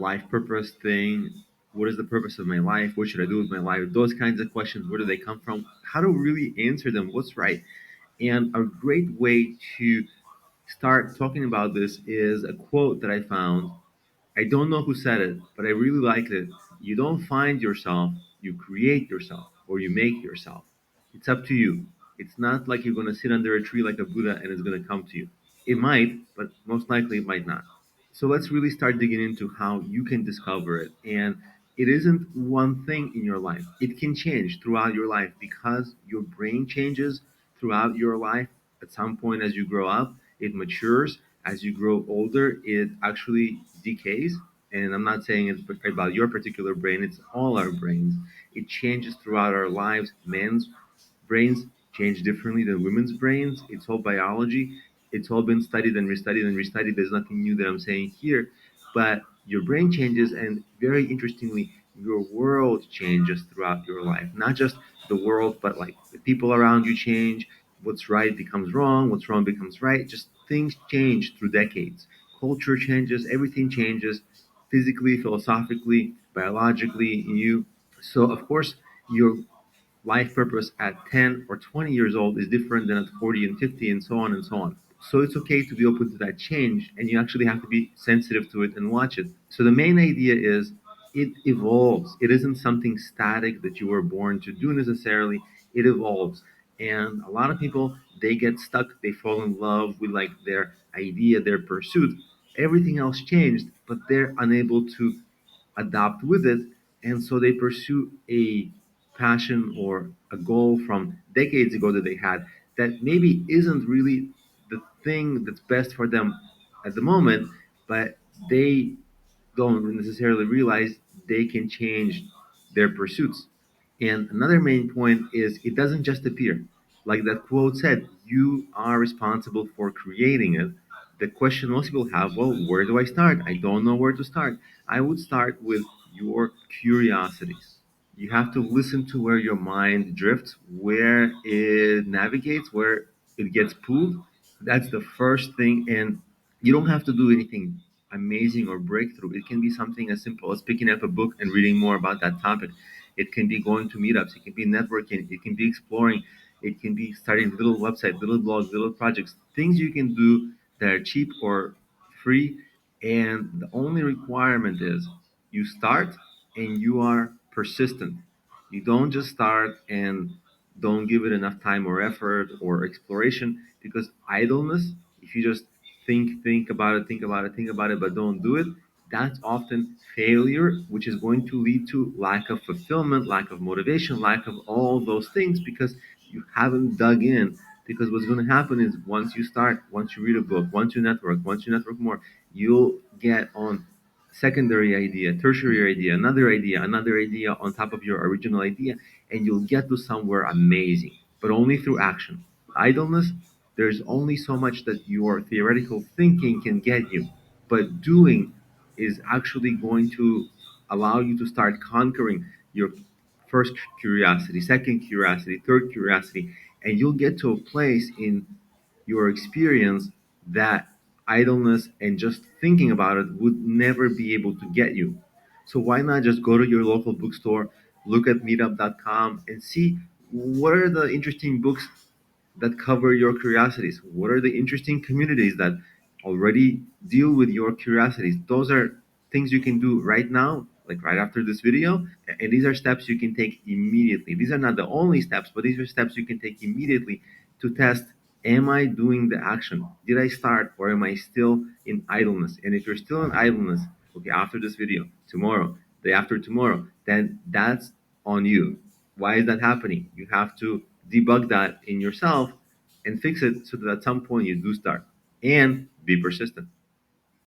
life purpose thing. What is the purpose of my life? What should I do with my life? Those kinds of questions. Where do they come from? How to really answer them? What's right? And a great way to start talking about this is a quote that I found. I don't know who said it, but I really liked it. You don't find yourself, you create yourself, or you make yourself. It's up to you. It's not like you're going to sit under a tree like a Buddha and it's going to come to you. It might, but most likely it might not. So let's really start digging into how you can discover it. And it isn't one thing in your life, it can change throughout your life because your brain changes throughout your life. At some point, as you grow up, it matures. As you grow older, it actually decays. And I'm not saying it's about your particular brain, it's all our brains. It changes throughout our lives. Men's brains change differently than women's brains. It's all biology. It's all been studied and restudied and restudied. There's nothing new that I'm saying here. But your brain changes, and very interestingly, your world changes throughout your life. Not just the world, but like the people around you change. What's right becomes wrong, what's wrong becomes right. Just things change through decades. Culture changes, everything changes physically, philosophically, biologically in you. So, of course, your life purpose at 10 or 20 years old is different than at 40 and 50 and so on and so on. So it's okay to be open to that change, and you actually have to be sensitive to it and watch it. So the main idea is it evolves. It isn't something static that you were born to do necessarily. It evolves. And a lot of people, they get stuck, they fall in love with like their idea, their pursuit. Everything else changed, but they're unable to adapt with it. And so they pursue a passion or a goal from decades ago that they had that maybe isn't really the thing that's best for them at the moment, but they don't necessarily realize they can change their pursuits. And another main point is it doesn't just appear. Like that quote said, you are responsible for creating it. The question most people have, well, where do I start? I don't know where to start. I would start with your curiosities. You have to listen to where your mind drifts, where it navigates, where it gets pulled. That's the first thing. And you don't have to do anything amazing or breakthrough. It can be something as simple as picking up a book and reading more about that topic. It can be going to meetups. It can be networking. It can be exploring. It can be starting little websites, little blogs, little projects, things you can do that are cheap or free. And the only requirement is you start and you are persistent. You don't just start and don't give it enough time or effort or exploration, because idleness, if you just think about it, think about it, think about it, but don't do it, that's often failure, which is going to lead to lack of fulfillment, lack of motivation, lack of all those things because you haven't dug in. Because what's going to happen is once you start, once you read a book, once you network more, you'll get on secondary idea, tertiary idea, another idea on top of your original idea, and you'll get to somewhere amazing, but only through action. Idleness, there's only so much that your theoretical thinking can get you, but doing is actually going to allow you to start conquering your first curiosity, second curiosity, third curiosity, and you'll get to a place in your experience that idleness and just thinking about it would never be able to get you. So why not just go to your local bookstore, look at meetup.com and see what are the interesting books that cover your curiosities? What are the interesting communities that already deal with your curiosities? Those are things you can do right now, like right after this video. And these are steps you can take immediately. These are not the only steps, but these are steps you can take immediately to test, am I doing the action? Did I start or am I still in idleness? And if you're still in idleness, okay, after this video, tomorrow, day after tomorrow, then that's on you. Why is that happening? You have to debug that in yourself and fix it so that at some point you do start and be persistent.